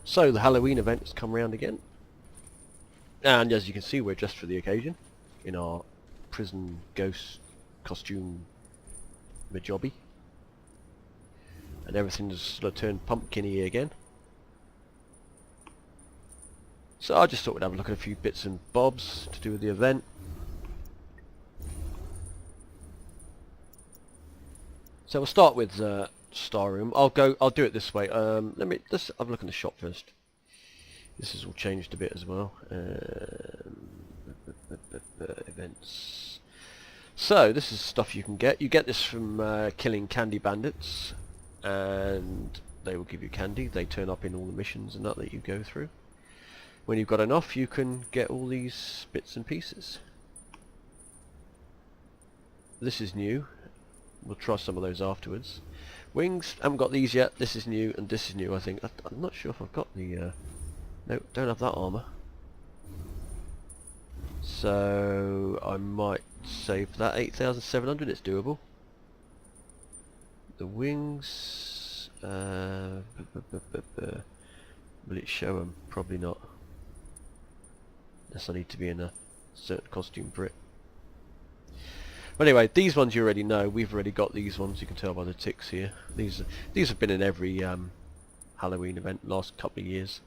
So the Halloween event has come around again, and as you can see, we're dressed for the occasion in our prison ghost costume majobby, and everything's sort of turned pumpkin-y again. So I just thought we'd have a look at a few bits and bobs to do with the event. So we'll start with the Star Room. I'll do it this way. Let's have a look in the shop first. This has all changed a bit as well. Events. So this is stuff you can get. You get this from killing candy bandits, and they will give you candy. They turn up in all the missions and that you go through. When you've got enough, you can get all these bits and pieces. This is new. We'll try some of those afterwards. Wings, haven't got these yet. This is new, and this is new, I think. I'm not sure if I've got the... no, don't have that armour. So I might save for that. 8,700, it's doable. The wings... will it show them? Probably not. Unless I need to be in a certain costume for it. But anyway, these ones you already know. We've already got these ones. You can tell by the ticks here. These have been in every Halloween event last couple of years.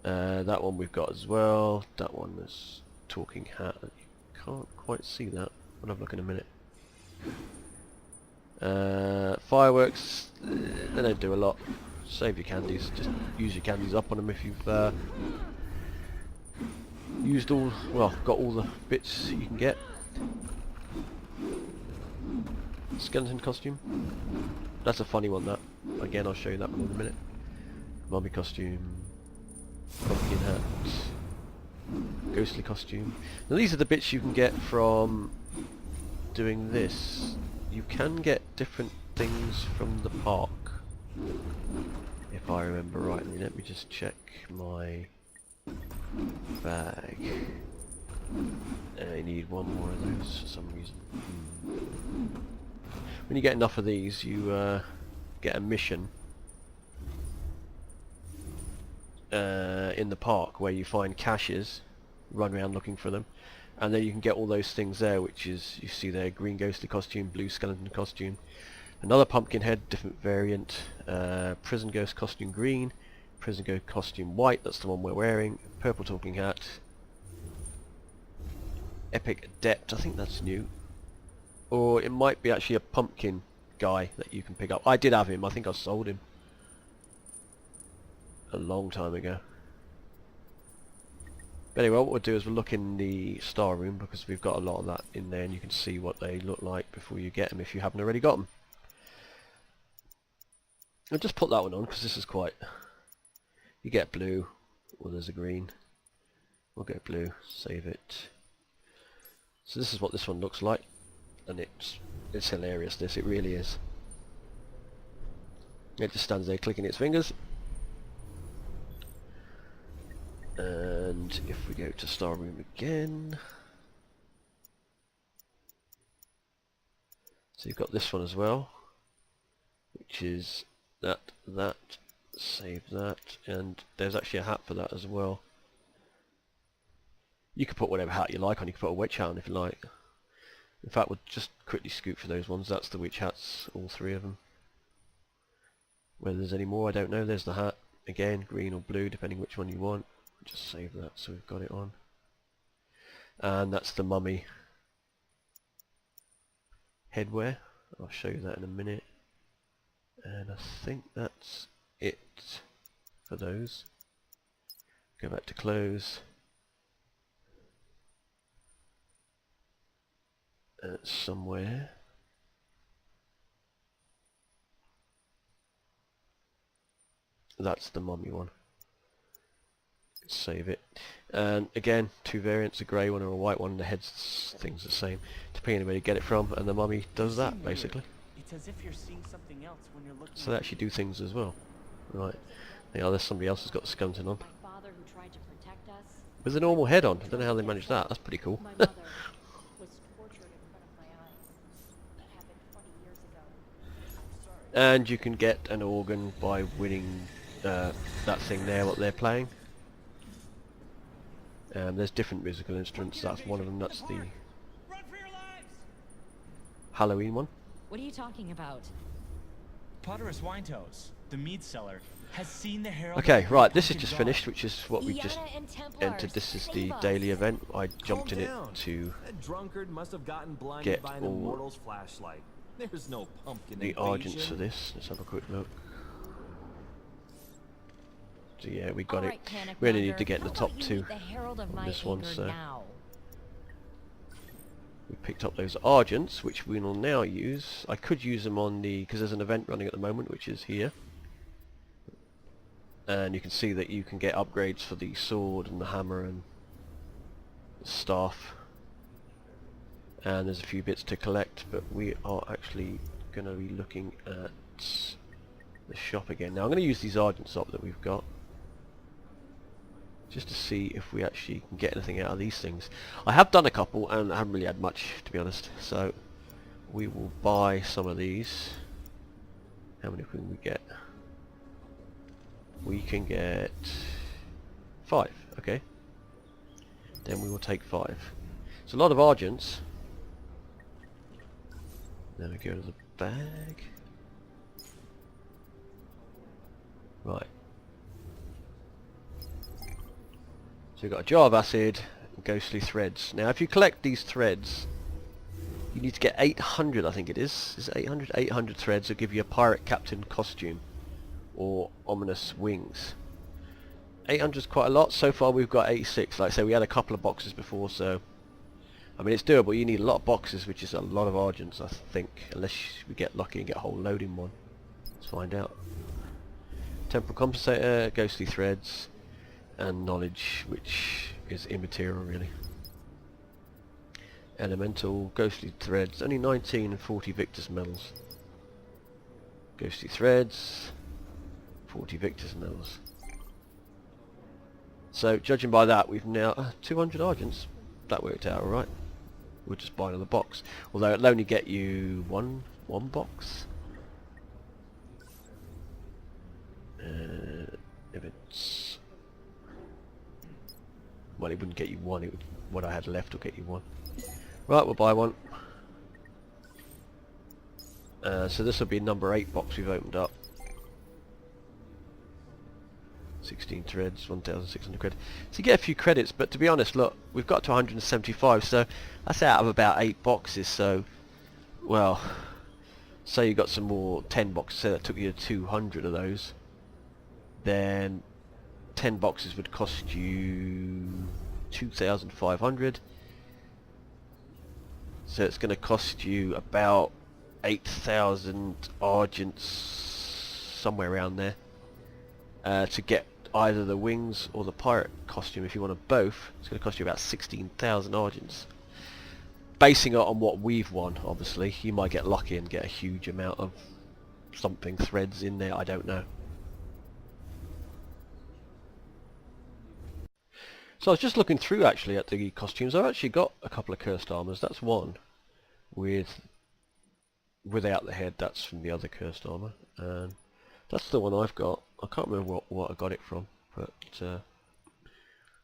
That one we've got as well. That one is talking hat. You can't quite see that. I'll have a look in a minute. Fireworks, they don't do a lot. Save your candies. Just use your candies up on them if you've got all the bits you can get. Skeleton costume. That's a funny one, that. Again, I'll show you that one in a minute. Mummy costume. Pumpkin hat. Ghostly costume. Now these are the bits you can get from doing this. You can get different things from the park, if I remember rightly. Let me just check my bag. I need one more of those for some reason. When you get enough of these, you get a mission in the park where you find caches, run around looking for them, and then you can get all those things there, which is, you see there, green ghostly costume, blue skeleton costume, another pumpkin head, different variant, prison ghost costume green, prison ghost costume white, that's the one we're wearing, purple talking hat, epic adept, I think that's new, or it might be actually a pumpkin guy that you can pick up. I did have him, I think I sold him a long time ago. But anyway, what we'll do is we'll look in the Star Room, because we've got a lot of that in there, and you can see what they look like before you get them if you haven't already got them. I'll just put that one on because this is quite... You get blue, or there's a green. We'll get blue, save it. So this is what this one looks like, and it's hilarious, this, it really is. It just stands there clicking its fingers. And if we go to Star Room again, so you've got this one as well, which is that, save that, and there's actually a hat for that as well. You can put whatever hat you like on, you can put a witch hat on if you like. In fact, we'll just quickly scoot for those ones. That's the witch hats, all three of them. Whether there's any more, I don't know. There's the hat, again, green or blue, depending which one you want. Just save that so we've got it on. And that's the mummy headwear. I'll show you that in a minute. And I think that's it for those. Go back to clothes. Somewhere. That's the mummy one. Save it. And again, two variants, a grey one or a white one, and the head's thing's the same, depending on where you get it from, and the mummy does that basically. It's as if you're seeing something else when you're looking. So they actually do things as well. Right. Yeah, there's somebody else who's got the skeleton on. My father who tried to protect us. With a normal head on. I don't know how they managed that. That's pretty cool. My mother was tortured in front of my eyes. That happened 20 years ago. And you can get an organ by winning that thing there, what they're playing. There's different musical instruments. That's one of them. That's the Run for your lives! Halloween one. What are you talking about? Potterus Winetoes, the mead seller, has seen the herald. Okay, of the right. Great This is Pumpkin just God. finished, which is what we just Iana and Templar, entered. This is the save us. daily event. I jumped Calm in it down. to That drunkard must have gotten blinded get by an all immortal's flashlight. There's no pumpkin the invasion. Argents for this. Let's have a quick look. So yeah, we got All it. right, Panic We only need Monger, to get in the how top about you two meet the Herald of on my this one, anger so now? we picked up those Argents, which we will now use. I could use them on the, because there's an event running at the moment, which is here. And you can see that you can get upgrades for the sword and the hammer and the staff. And there's a few bits to collect, but we are actually going to be looking at the shop again. Now I'm going to use these Argents up that we've got, just to see if we actually can get anything out of these things. I have done a couple and I haven't really had much, to be honest, so we will buy some of these. How many can we get? We can get 5, okay. Then we will take 5. It's a lot of Argents. Then we go to the bag. Right. So we've got a jar of acid and ghostly threads. Now if you collect these threads, you need to get 800, I think it is. Is it 800? 800 threads will give you a pirate captain costume or ominous wings. 800 is quite a lot. So far we've got 86. Like I say, we had a couple of boxes before, so I mean it's doable. You need a lot of boxes, which is a lot of Argents, I think, unless we get lucky and get a whole load in one. Let's find out. Temporal compensator, ghostly threads, and knowledge, which is immaterial really. Elemental, ghostly threads, only 19 and 40 Victor's medals. Ghostly threads, 40 Victor's medals. So judging by that, we've now 200 Argents. That worked out alright. We'll just buy another box. Although it'll only get you one box. If it's, well, it wouldn't get you one. It would, what I had left will get you one. Right, we'll buy one. So this will be number 8 box we've opened up. 16 threads, 1,600 credit. So you get a few credits, but to be honest, look, we've got to 175, so that's out of about 8 boxes. So, well, say you got some more 10 boxes, say that took you 200 of those, then 10 boxes would cost you 2,500. So it's going to cost you about 8,000 Argents, somewhere around there, to get either the wings or the pirate costume. If you want them both, it's going to cost you about 16,000 Argents. Basing it on what we've won, obviously. You might get lucky and get a huge amount of something threads in there, I don't know. So I was just looking through actually at the costumes. I've actually got a couple of cursed armors. That's one without the head. That's from the other cursed armor, and that's the one I've got. I can't remember what I got it from, but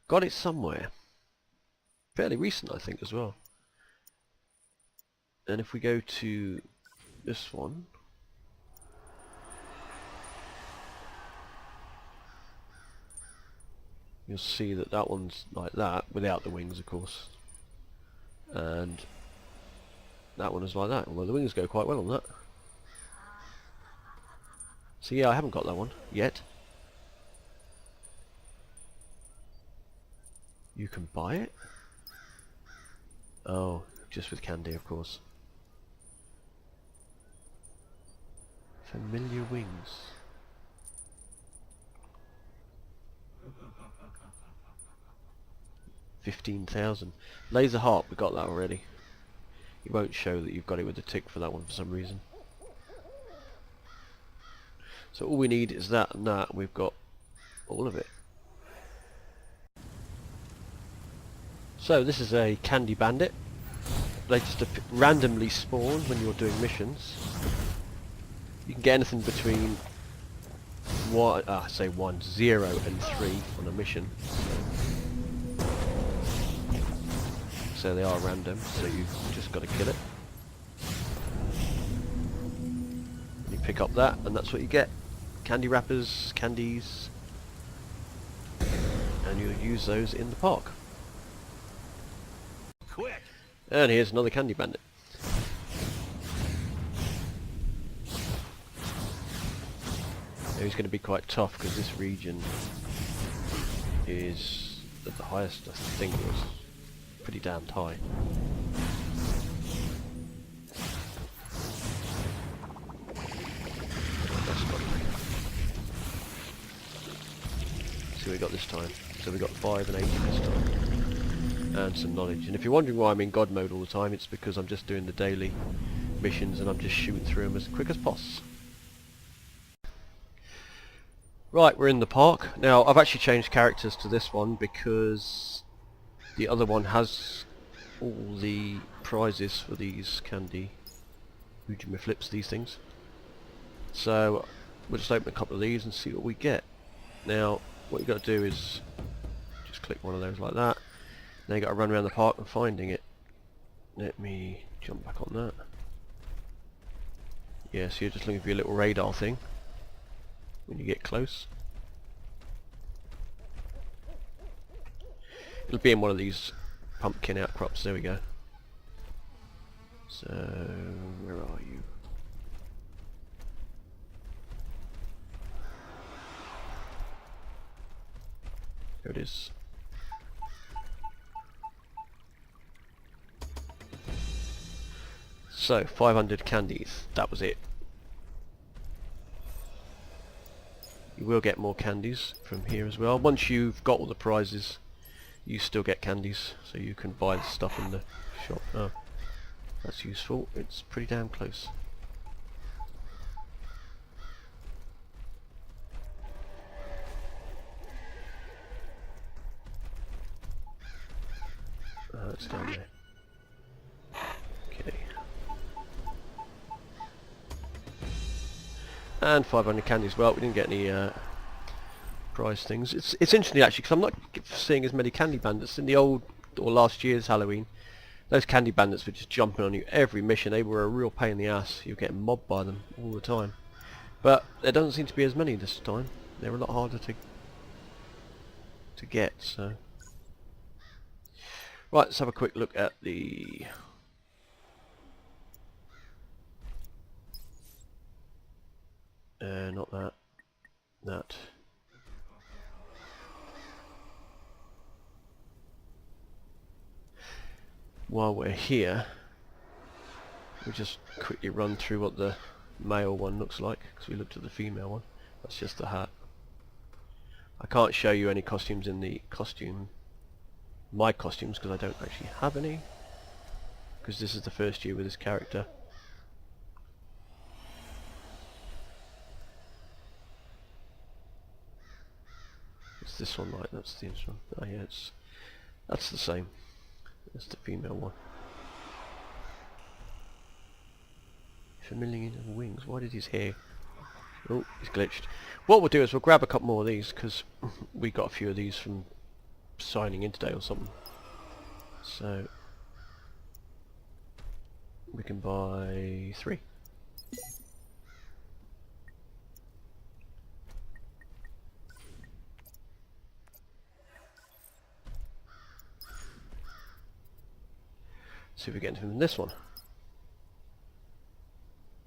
got it somewhere. Fairly recent, I think, as well. And if we go to this one, you'll see that that one's like that, without the wings, of course. And that one is like that. Well, the wings go quite well on that. So yeah, I haven't got that one yet. You can buy it? Oh, just with candy, of course. Familiar wings. $15,000. Laser harp, we got that already. It won't show that you've got it with the tick for that one for some reason. So all we need is that and that, and we've got all of it. So this is a candy bandit. They just randomly spawn when you're doing missions. You can get anything between 1, 0 and 3 on a mission. So they are random, so you've just got to kill it. You pick up that, and that's what you get. Candy wrappers, candies, and you'll use those in the park. Quick! And here's another candy bandit. Now he's going to be quite tough because this region is at the highest, I think it was pretty damn high. See what we got this time. So we got 5 and 8 this time. And some knowledge. And if you're wondering why I'm in God mode all the time, it's because I'm just doing the daily missions and I'm just shooting through them as quick as possible. Right, we're in the park. Now, I've actually changed characters to this one because the other one has all the prizes for these candy flips, these things. So, we'll just open a couple of these and see what we get. Now, what you've got to do is just click one of those like that. Now you've got to run around the park and finding it. Let me jump back on that. Yeah, so you're just looking for your little radar thing when you get close. It'll be in one of these pumpkin outcrops. There we go. So, where are you? There it is. So, 500 candies. That was it. You will get more candies from here as well. Once you've got all the prizes, you still get candies, so you can buy the stuff in the shop. Oh, that's useful. It's pretty damn close. It's down there. Okay. And 500 candies. Well, we didn't get any prize things. It's interesting actually, because I'm not seeing as many candy bandits in the old or last year's Halloween. Those candy bandits were just jumping on you every mission. They were a real pain in the ass. You were getting mobbed by them all the time. But there doesn't seem to be as many this time. They're a lot harder to get. So, right, let's have a quick look at the not that. That. While we're here, we'll just quickly run through what the male one looks like, because we looked at the female one. That's just the hat. I can't show you any costumes in the my costumes, because I don't actually have any, because this is the first year with this character. What's this one like? That's the instrument. Oh yeah, that's the same. That's the female one. Familiar in wings. Why did his hair? Oh, he's glitched. What we'll do is we'll grab a couple more of these, because we got a few of these from signing in today or something. So we can buy 3. See if we get anything from this one.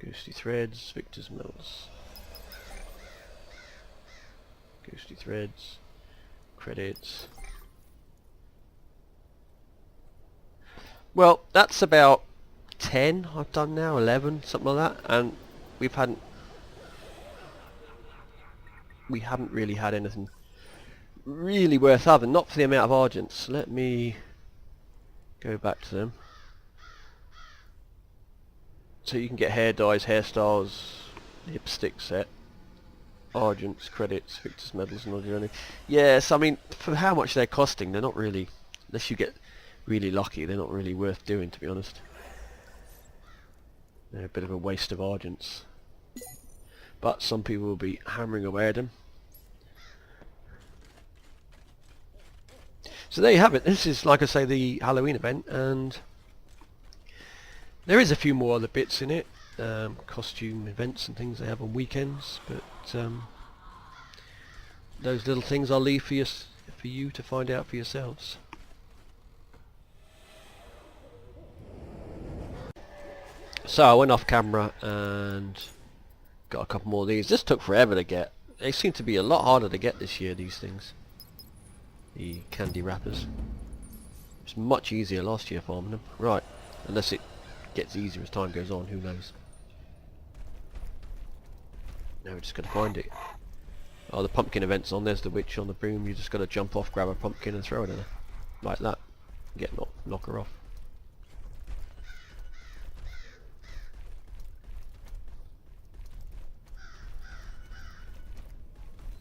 Ghostly Threads, Victor's Mills. Ghostly Threads, credits. Well, that's about 10 I've done now, 11, something like that, and we haven't really had anything really worth having, not for the amount of Argents. Let me go back to them. So you can get hair dyes, hairstyles, lipstick set, Argents, credits, Victor's medals and all the other. Yes, I mean, for how much they're costing, they're not really, unless you get really lucky, they're not really worth doing, to be honest. They're a bit of a waste of Argents. but some people will be hammering away at them. So there you have it. This is, like I say, the Halloween event, and there is a few more other bits in it, costume events and things they have on weekends, but those little things I'll leave for you to find out for yourselves. So I went off camera and got a couple more of these. This took forever to get. They seem to be a lot harder to get this year, these things. The candy wrappers. It's much easier last year farming them. Right, unless it gets easier as time goes on, who knows. Now we're just going to find it. Oh, the pumpkin event's on. There's the witch on the broom. You just got to jump off, grab a pumpkin and throw it at her. Like that. Knock her off.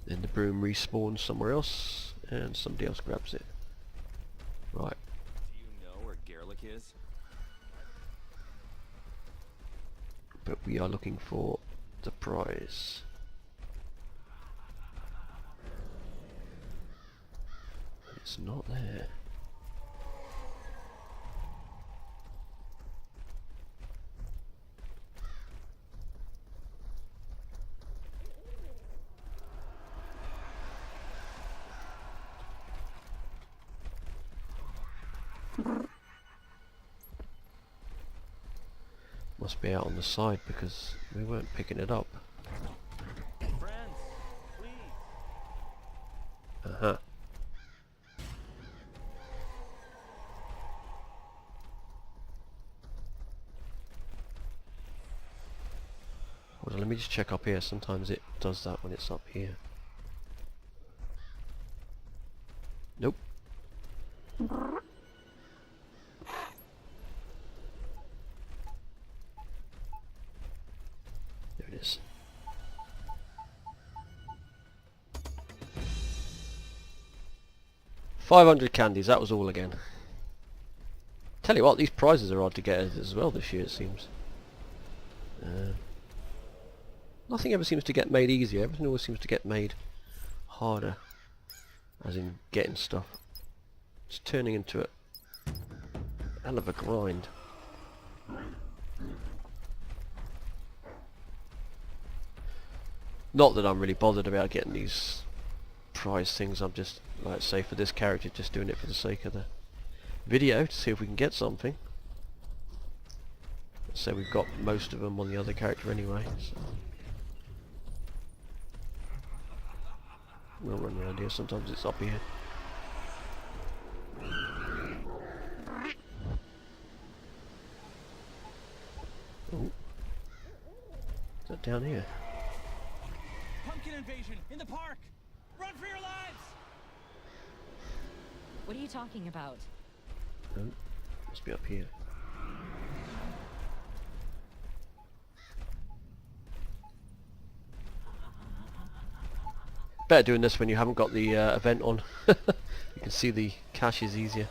Then the broom respawns somewhere else, and somebody else grabs it. Right. Do you know where Gerlich is? But we are looking for the prize. It's not there. Must be out on the side because we weren't picking it up. Friends, please. Uh-huh. Hold on, let me just check up here. Sometimes it does that when it's up here. Nope. There it is. $500 candies, that was all again. Tell you what, these prizes are hard to get as well this year, it seems. Nothing ever seems to get made easier, everything always seems to get made harder. As in getting stuff. It's turning into a hell of a grind. Not that I'm really bothered about getting these prize things, I'm just, like say for this character, just doing it for the sake of the video, to see if we can get something. Let's say we've got most of them on the other character anyway, so. We'll run around here, sometimes it's up here. Oh. Is that down here? Pumpkin invasion in the park! Run for your lives! What are you talking about? No, must be up here. Better doing this when you haven't got the event on. You can see the caches easier.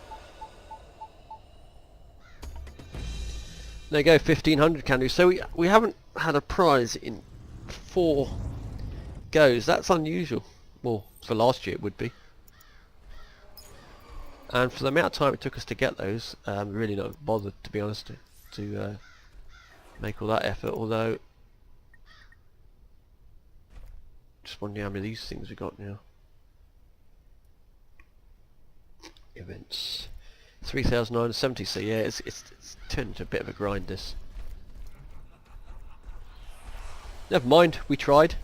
There you go, 1500 candies. So we haven't had a prize in 4 goes. That's unusual. Well, for last year it would be. And for the amount of time it took us to get those, really not bothered, to be honest, to make all that effort. Although, just wondering how many of these things we got now. Events, 3,970. So yeah, it's turned into a bit of a grind. This. Never mind, we tried.